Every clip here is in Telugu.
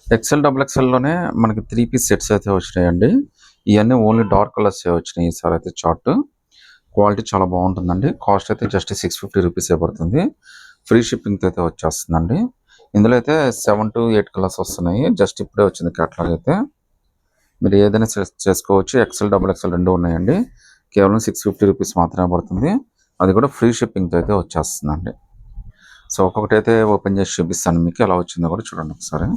ఎక్సెల్ డబుల్ ఎక్సెల్లోనే మనకి 3 పీస్ సెట్స్ అయితే వచ్చినాయండి. ఇవన్నీ ఓన్లీ డార్క్ కలర్సే వచ్చినాయి ఈసారి అయితే చార్ట్. క్వాలిటీ చాలా బాగుంటుందండి. కాస్ట్ అయితే జస్ట్ 650 రూపీసే పడుతుంది. ఫ్రీ షిప్పింగ్తో అయితే వచ్చేస్తుందండి. ఇందులో అయితే 7 to 8 కలర్స్ వస్తున్నాయి. జస్ట్ ఇప్పుడే వచ్చింది క్యాటలాగ్ అయితే. మీరు ఏదైనా చేసుకోవచ్చు. ఎక్సెల్ డబుల్ ఎక్సెల్ రెండు ఉన్నాయండి. కేవలం 650 రూపీస్ మాత్రమే పడుతుంది. అది కూడా ఫ్రీ షిప్పింగ్తో అయితే వచ్చేస్తుందండి. సో ఒక్కొక్కటి అయితే ఓపెన్ చేసి చూపిస్తాను మీకు ఎలా వచ్చిందో కూడా చూడండి ఒకసారి.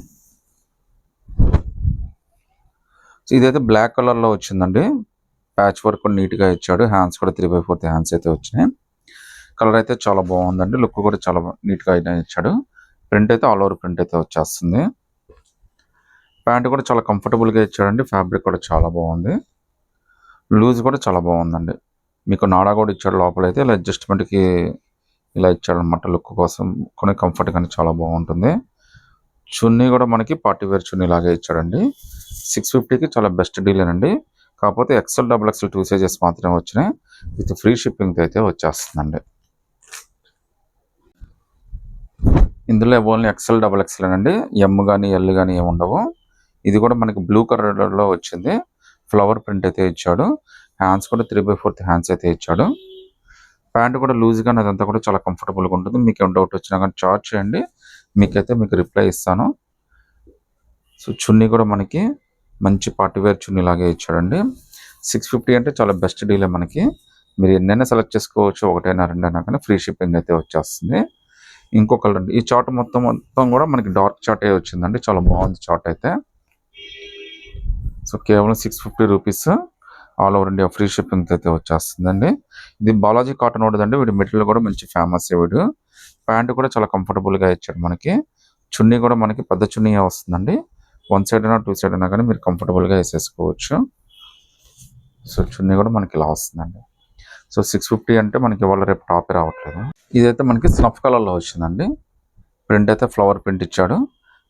ఇదైతే బ్లాక్ కలర్లో వచ్చిందండి. ప్యాచ్ వర్క్ కూడా నీట్గా ఇచ్చాడు. హ్యాండ్స్ కూడా 3/4 హ్యాండ్స్ అయితే వచ్చినాయి. కలర్ అయితే చాలా బాగుందండి. లుక్ కూడా చాలా నీట్గా అయితే ఇచ్చాడు. ప్రింట్ అయితే ఆల్ ఓవర్ ప్రింట్ అయితే వచ్చేస్తుంది. ప్యాంట్ కూడా చాలా కంఫర్టబుల్గా ఇచ్చాడండి. ఫ్యాబ్రిక్ కూడా చాలా బాగుంది. లూజ్ కూడా చాలా బాగుందండి. మీకు నాడా కూడా ఇచ్చాడు లోపలైతే. ఇలా అడ్జస్ట్మెంట్కి ఇలా ఇచ్చాడు అనమాట. లుక్ కోసం కొన్ని కంఫర్ట్ కానీ చాలా బాగుంటుంది. చున్నీ కూడా మనకి పార్టీ వేర్ చున్నీ లాగే ఇచ్చాడండి. 650కి చాలా బెస్ట్ డీల్ అండి. కాకపోతే ఎక్సెల్ డబుల్ ఎక్సెల్ 2 సైజెస్ మాత్రమే వచ్చినాయి. విత్ ఫ్రీ షిప్పింగ్తో అయితే వచ్చేస్తుందండి. ఇందులో ఓన్లీ ఎక్సెల్ డబుల్ ఎక్సెల్ అండి. ఎమ్ కానీ ఎల్ కానీ ఏమి ఉండవు. ఇది కూడా మనకి బ్లూ కలర్లో వచ్చింది. ఫ్లవర్ ప్రింట్ అయితే ఇచ్చాడు. హ్యాండ్స్ కూడా 3/4 హ్యాండ్స్ అయితే ఇచ్చాడు. ప్యాంట్ కూడా లూజ్గా అదంతా కూడా చాలా కంఫర్టబుల్గా ఉంటుంది. మీకు ఏం డౌట్ వచ్చినా కానీ చార్జ్ చేయండి. మీకు రిప్లై ఇస్తాను. సో చున్నీ కూడా మనకి మంచి పార్టీ వేర్ చున్నీ లాగే ఇచ్చాడండి. 650 అంటే చాలా బెస్ట్ డీలే మనకి. మీరు ఎన్నైనా సెలెక్ట్ చేసుకోవచ్చు. ఒకటైనా రెండైనా కానీ ఫ్రీ షిప్పింగ్ అయితే వచ్చేస్తుంది. ఇంకో కలర్ అండి. ఈ చార్ట్ మొత్తం కూడా మనకి డార్క్ చార్ట్ వచ్చిందండి. చాలా బాగుంది చార్ట్ అయితే. సో కేవలం 650 rupees all over India free shipping అయితే వచ్చేస్తుందండి. ఇది బాలాజీ కాటన్ ఉండదండి. వీడి మెటీరియల్ కూడా మంచి ఫేమస్ వీడు. ప్యాంట్ కూడా చాలా కంఫర్టబుల్గా ఇచ్చాడు మనకి. చున్నీ కూడా మనకి పెద్ద చున్నీ వస్తుందండి. 1 సైడ్ అయినా 2 సైడ్ అయినా కానీ మీరు కంఫర్టబుల్గా వేసేసుకోవచ్చు. సో చున్నీ కూడా మనకి ఇలా వస్తుందండి. సో 650 అంటే మనకి ఇవాళ రేపు టాపే రావట్లేదు. ఇదైతే మనకి స్నఫ్ కలర్లో వచ్చిందండి. ప్రింట్ అయితే ఫ్లవర్ ప్రింట్ ఇచ్చాడు.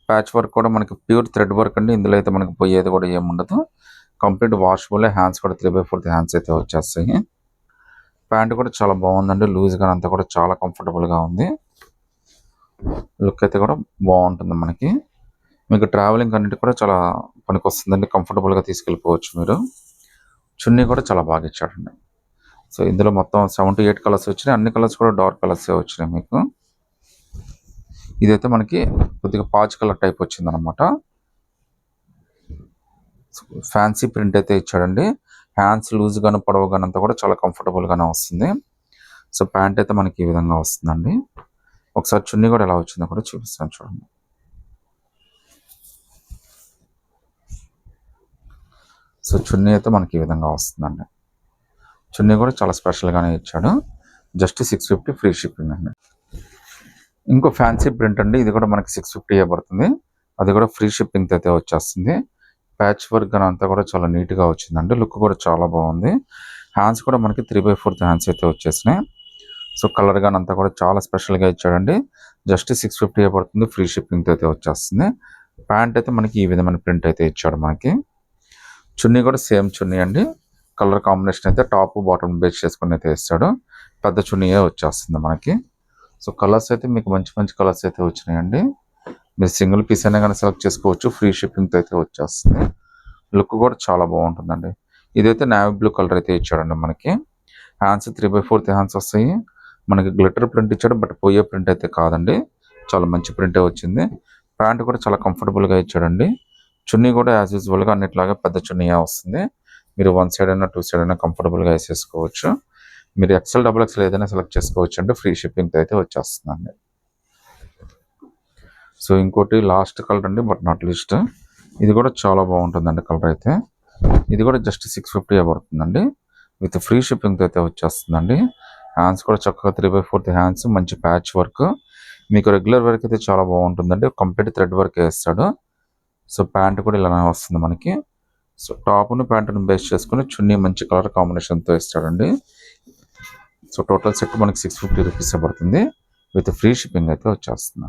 ప్యాచ్ వర్క్ కూడా మనకి ప్యూర్ థ్రెడ్ వర్క్ అండి. ఇందులో అయితే మనకి పోయేది కూడా ఏముండదు. Complete washable. హ్యాండ్స్ కూడా 3/4 హ్యాండ్స్ అయితే వచ్చేస్తాయి. ప్యాంట్ కూడా చాలా బాగుందండి. లూజ్గా అంతా కూడా చాలా కంఫర్టబుల్గా ఉంది. లుక్ అయితే కూడా బాగుంటుంది మనకి. మీకు ట్రావెలింగ్ అన్నిటి కూడా చాలా పనికి వస్తుందండి. కంఫర్టబుల్గా తీసుకెళ్ళిపోవచ్చు మీరు. చున్నీ కూడా చాలా బాగా ఇచ్చాడండి. సో ఇందులో మొత్తం 7 to 8 కలర్స్ వచ్చినాయి. అన్ని కలర్స్ కూడా డార్క్ కలర్సే వచ్చినాయి మీకు. ఇదైతే మనకి కొద్దిగా పాచ్ కలర్ టైప్ వచ్చిందనమాట. ఫ్యాన్సీ ప్రింట్ అయితే ఇచ్చాడండి. హ్యాండ్స్ లూజ్గాను పొడవుగాను అంతా కూడా చాలా కంఫర్టబుల్గానే వస్తుంది. సో ప్యాంట్ అయితే మనకి ఈ విధంగా వస్తుందండి. ఒకసారి చున్నీ కూడా ఎలా వచ్చిందో కూడా చూపిస్తాను చూడండి. సో చున్నీ అయితే మనకి ఈ విధంగా వస్తుందండి. చున్నీ కూడా చాలా స్పెషల్గానే ఇచ్చాడు. జస్ట్ 650 ఫ్రీ షిప్పింగ్ అండి. ఇంకో ఫ్యాన్సీ ప్రింట్ అండి. ఇది కూడా మనకి 650 పడుతుంది. అది కూడా ఫ్రీ షిప్పింగ్తో అయితే వచ్చేస్తుంది. ప్యాచ్ వర్క్ అని అంతా కూడా చాలా నీట్గా వచ్చిందండి. లుక్ కూడా చాలా బాగుంది. హ్యాండ్స్ కూడా మనకి 3/4 హ్యాండ్స్ అయితే వచ్చేసినాయి. సో కలర్ కానీ అంతా కూడా చాలా స్పెషల్గా ఇచ్చాడండి. జస్ట్ 650 పడుతుంది. ఫ్రీ షిప్పింగ్తో అయితే వచ్చేస్తుంది. ప్యాంట్ అయితే మనకి ఈ విధమైన ప్రింట్ అయితే ఇచ్చాడు మనకి. చున్నీ కూడా సేమ్ చున్నీ అండి. కలర్ కాంబినేషన్ అయితే టాప్ బాటమ్ బేస్ చేసుకుని అయితే ఇస్తాడు. పెద్ద చున్నీయే వచ్చేస్తుంది మనకి. సో కలర్స్ అయితే మీకు మంచి మంచి కలర్స్ అయితే వచ్చినాయండి. మీరు సింగిల్ పీస్ అయినా కానీ సెలెక్ట్ చేసుకోవచ్చు. ఫ్రీ షిప్పింగ్తో అయితే వచ్చేస్తుంది. లుక్ కూడా చాలా బాగుంటుందండి. ఇదైతే నావీ బ్లూ కలర్ అయితే ఇచ్చాడండి మనకి. హ్యాండ్స్ 3/4 హ్యాండ్స్ వస్తాయి. మనకి గ్లిటర్ ప్రింట్ ఇచ్చాడు. బట్ పోయే ప్రింట్ అయితే కాదండి. చాలా మంచి ప్రింటే వచ్చింది. ప్యాంట్ కూడా చాలా కంఫర్టబుల్గా ఇచ్చాడండి. చున్నీ కూడా యాజ్ యూజువల్గా అన్నిట్లాగా పెద్ద చున్నీయే వస్తుంది. మీరు 1 సైడ్ అయినా 2 సైడ్ అయినా కంఫర్టబుల్గా వేసేసుకోవచ్చు. మీరు ఎక్సెల్ డబుల్ ఎక్సెల్ ఏదైనా సెలెక్ట్ చేసుకోవచ్చు అంటే ఫ్రీ షిప్పింగ్తో అయితే వచ్చేస్తుందండి. సో ఇంకోటి లాస్ట్ కలర్ అండి, బట్ నాట్ లీస్ట్. ఇది కూడా చాలా బాగుంటుందండి కలర్ అయితే. ఇది కూడా జస్ట్ 650 పడుతుందండి. విత్ ఫ్రీ షిప్పింగ్తో అయితే వచ్చేస్తుందండి. హ్యాండ్స్ కూడా చక్కగా 3/4 హ్యాండ్స్, మంచి ప్యాచ్ వర్క్. మీకు రెగ్యులర్ వర్క్ అయితే చాలా బాగుంటుందండి. కంప్లీట్ థ్రెడ్ వర్క్ వేస్తాడు. సో ప్యాంట్ కూడా ఇలానే వస్తుంది మనకి. సో టాప్ను ప్యాంటును బేస్ చేసుకుని చున్నీ మంచి కలర్ కాంబినేషన్తో ఇస్తాడండి. సో టోటల్ సెట్ మనకి 650 రూపీస్ పడుతుంది. విత్ ఫ్రీ షిప్పింగ్ అయితే వచ్చేస్తుంది.